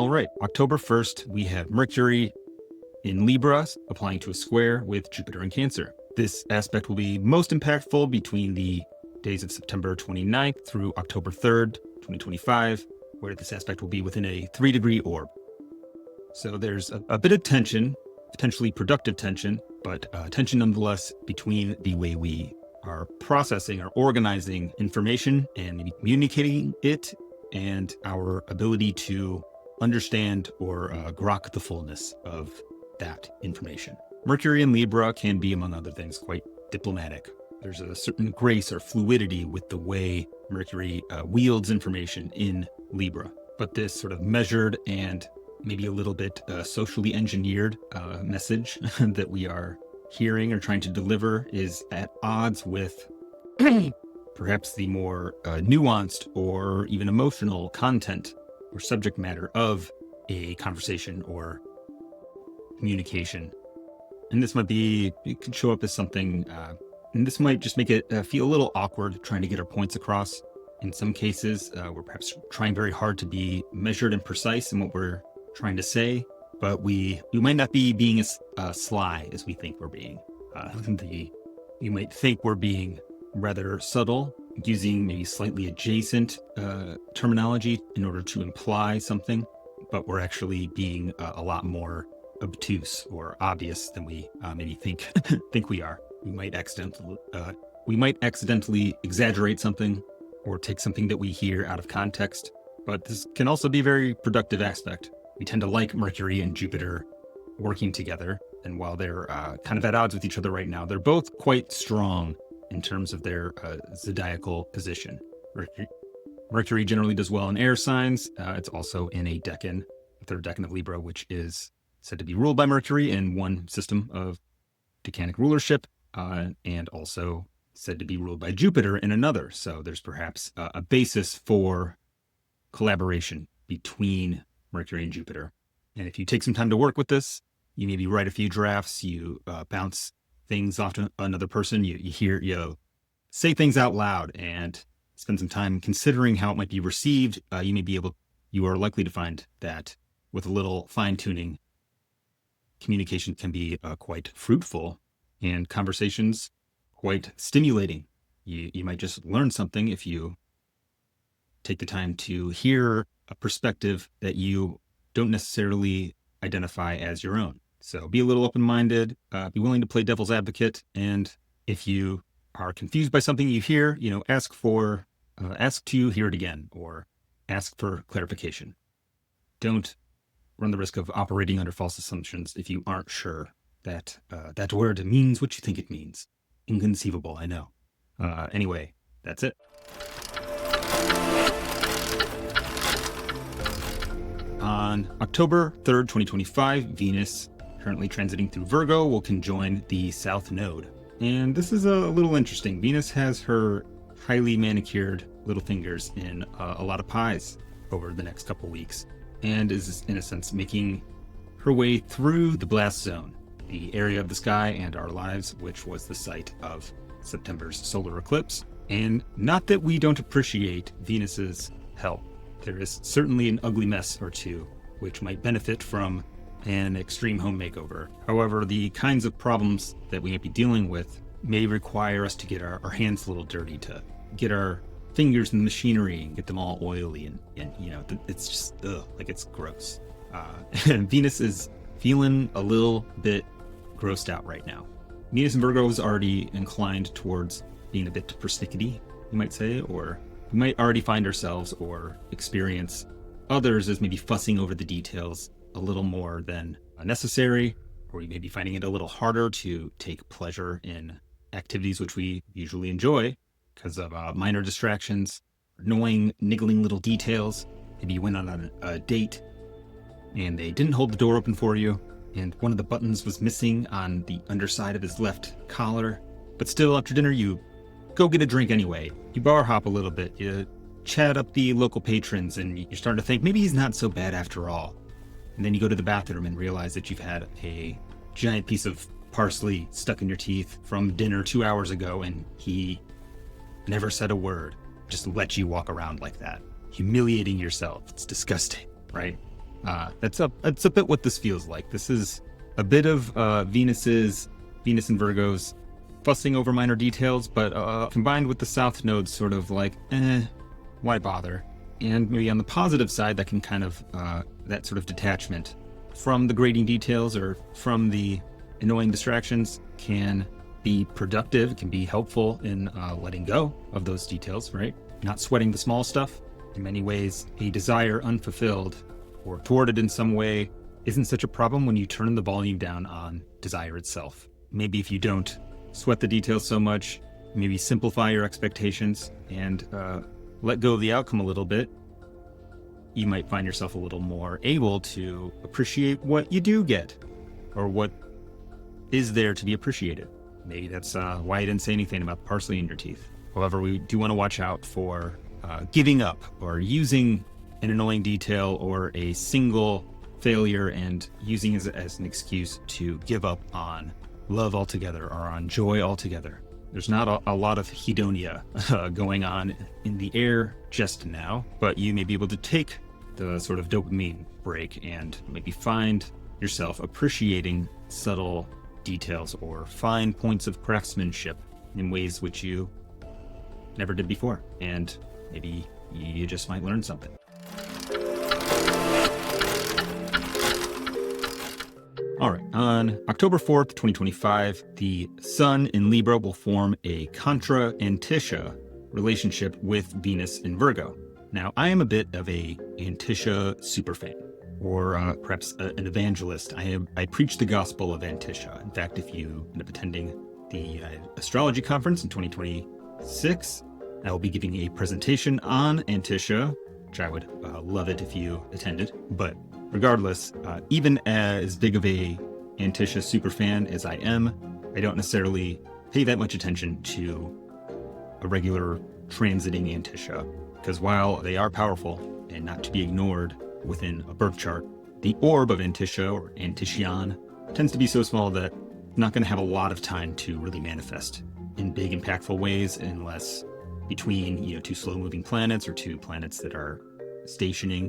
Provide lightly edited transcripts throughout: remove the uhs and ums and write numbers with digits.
All right, October 1st, we have Mercury in Libra applying to a square with Jupiter in Cancer. This aspect will be most impactful between the days of September 29th through October 3rd, 2025, where this aspect will be within a 3-degree orb. So there's a bit of tension, potentially productive tension, but tension nonetheless between the way we are processing or organizing information and maybe communicating it and our ability to understand or grok the fullness of that information. Mercury in Libra can be, among other things, quite diplomatic. There's a certain grace or fluidity with the way Mercury wields information in Libra. But this sort of measured and maybe a little bit socially engineered message that we are hearing or trying to deliver is at odds with perhaps the more nuanced or even emotional content or subject matter of a conversation or communication. And this might be, it could show up as something, and this might just make it feel a little awkward trying to get our points across. In some cases, we're perhaps trying very hard to be measured and precise in what we're trying to say, but we might not be being as sly as we think we're being. You might think we're being rather subtle, using maybe slightly adjacent terminology in order to imply something, but we're actually being a lot more obtuse or obvious than we maybe think we are. We might accidentally exaggerate something or take something that we hear out of context, but this can also be a very productive aspect. We tend to like Mercury and Jupiter working together, and while they're kind of at odds with each other right now, they're both quite strong in terms of their zodiacal position. Mercury generally does well in air signs. It's also in a decan, the third decan of Libra, which is said to be ruled by Mercury in one system of decanic rulership, and also said to be ruled by Jupiter in another. So there's perhaps a basis for collaboration between Mercury and Jupiter. And if you take some time to work with this, you maybe write a few drafts, you bounce things off to another person, you say things out loud and spend some time considering how it might be received, you are likely to find that with a little fine tuning, communication can be quite fruitful and conversations quite stimulating. You might just learn something if you take the time to hear a perspective that you don't necessarily identify as your own. So be a little open-minded, be willing to play devil's advocate, and if you are confused by something you hear, ask to hear it again, or ask for clarification. Don't run the risk of operating under false assumptions if you aren't sure that that word means what you think it means. Inconceivable, I know. Anyway, that's it. On October 3rd, 2025, Venus, currently transiting through Virgo, will conjoin the South Node. And this is a little interesting. Venus has her highly manicured little fingers in a lot of pies over the next couple weeks, and is, in a sense, making her way through the blast zone, the area of the sky and our lives, which was the site of September's solar eclipse. And not that we don't appreciate Venus's help. There is certainly an ugly mess or two which might benefit from an extreme home makeover. However, the kinds of problems that we might be dealing with may require us to get our hands a little dirty, to get our fingers in the machinery and get them all oily, and it's just it's gross. And Venus is feeling a little bit grossed out right now. Venus in Virgo is already inclined towards being a bit persnickety, you might say, or we might already find ourselves or experience others as maybe fussing over the details a little more than necessary, or we may be finding it a little harder to take pleasure in activities which we usually enjoy because of minor distractions, annoying, niggling little details. Maybe you went on a date and they didn't hold the door open for you, and one of the buttons was missing on the underside of his left collar, but still after dinner you go get a drink anyway. You bar hop a little bit, you chat up the local patrons, and you're starting to think maybe he's not so bad after all. And then you go to the bathroom and realize that you've had a giant piece of parsley stuck in your teeth from dinner 2 hours ago, and he never said a word, just let you walk around like that, humiliating yourself. It's disgusting, right? That's a bit what this feels like. This is a bit of Venus and Virgo's fussing over minor details, but combined with the South Node sort of like, why bother? And maybe on the positive side, that can kind of, that sort of detachment from the grating details or from the annoying distractions can be productive, can be helpful in letting go of those details, right? Not sweating the small stuff. In many ways, a desire unfulfilled or thwarted in some way isn't such a problem when you turn the volume down on desire itself. Maybe if you don't sweat the details so much, maybe simplify your expectations and let go of the outcome a little bit, you might find yourself a little more able to appreciate what you do get or what is there to be appreciated. Maybe that's why I didn't say anything about the parsley in your teeth. However, we do want to watch out for giving up or using an annoying detail or a single failure and using it as an excuse to give up on love altogether or on joy altogether. There's not a lot of hedonia going on in the air just now, but you may be able to take the sort of dopamine break and maybe find yourself appreciating subtle details or fine points of craftsmanship in ways which you never did before. And maybe you just might learn something. All right, on October 4th, 2025, the Sun in Libra will form a Contra-Antiscia relationship with Venus in Virgo. Now, I am a bit of a Antiscia superfan, or perhaps an evangelist. I preach the gospel of Antiscia. In fact, if you end up attending the Astrology conference in 2026, I will be giving a presentation on Antiscia, which I would love it if you attended. But regardless, even as big of a Antiscia superfan as I am, I don't necessarily pay that much attention to a regular transiting Antiscia, because while they are powerful and not to be ignored within a birth chart, the orb of Antiscia or Antician tends to be so small that it's not going to have a lot of time to really manifest in big, impactful ways unless between two slow-moving planets or two planets that are stationing.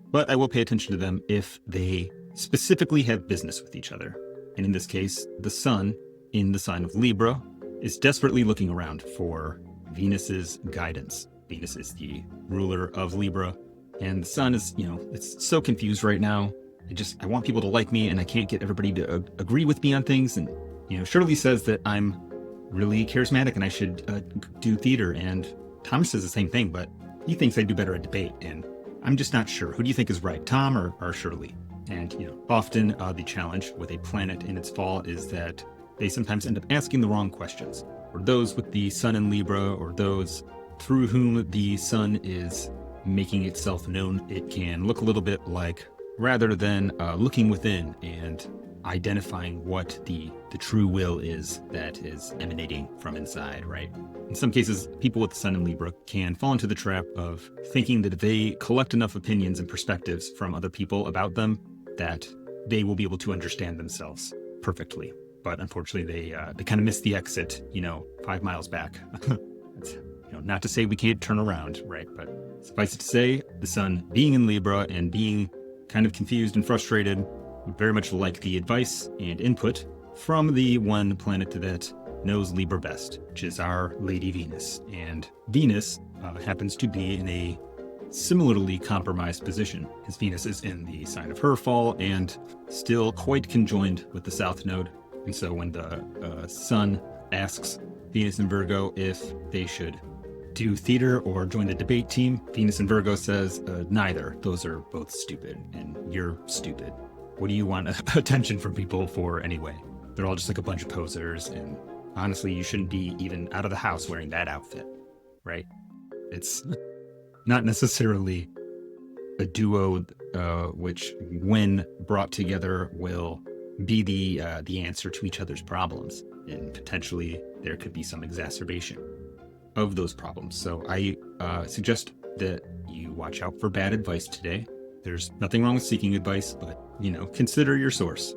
But I will pay attention to them if they specifically have business with each other. And in this case, the Sun in the sign of Libra is desperately looking around for Venus's guidance. Venus is the ruler of Libra, and the Sun is, it's so confused right now. I want people to like me, and I can't get everybody to agree with me on things. And, Shirley says that I'm really charismatic and I should do theater, and Thomas says the same thing, but he thinks I do better at debate, and I'm just not sure. Who do you think is right, Tom or Shirley? And, often the challenge with a planet in its fall is that they sometimes end up asking the wrong questions. Or those with the Sun in Libra, or those through whom the Sun is making itself known, it can look a little bit like, rather than looking within and identifying what the true will is that is emanating from inside, right? In some cases, people with the Sun in Libra can fall into the trap of thinking that if they collect enough opinions and perspectives from other people about them, that they will be able to understand themselves perfectly. But unfortunately, they kind of miss the exit, 5 miles back. It's, not to say we can't turn around, right? But suffice it to say, the Sun being in Libra and being kind of confused and frustrated, very much like the advice and input from the one planet that knows Libra best, which is our Lady Venus. And Venus happens to be in a similarly compromised position, as Venus is in the sign of her fall and still quite conjoined with the South Node. And so when the Sun asks Venus and Virgo if they should do theater or join the debate team, Venus and Virgo says, neither. Those are both stupid, and you're stupid. What do you want attention from people for anyway? They're all just like a bunch of posers, and honestly, you shouldn't be even out of the house wearing that outfit, right? It's not necessarily a duo which, when brought together, will be the answer to each other's problems, and potentially there could be some exacerbation of those problems. So I suggest that you watch out for bad advice today. There's nothing wrong with seeking advice, but consider your source.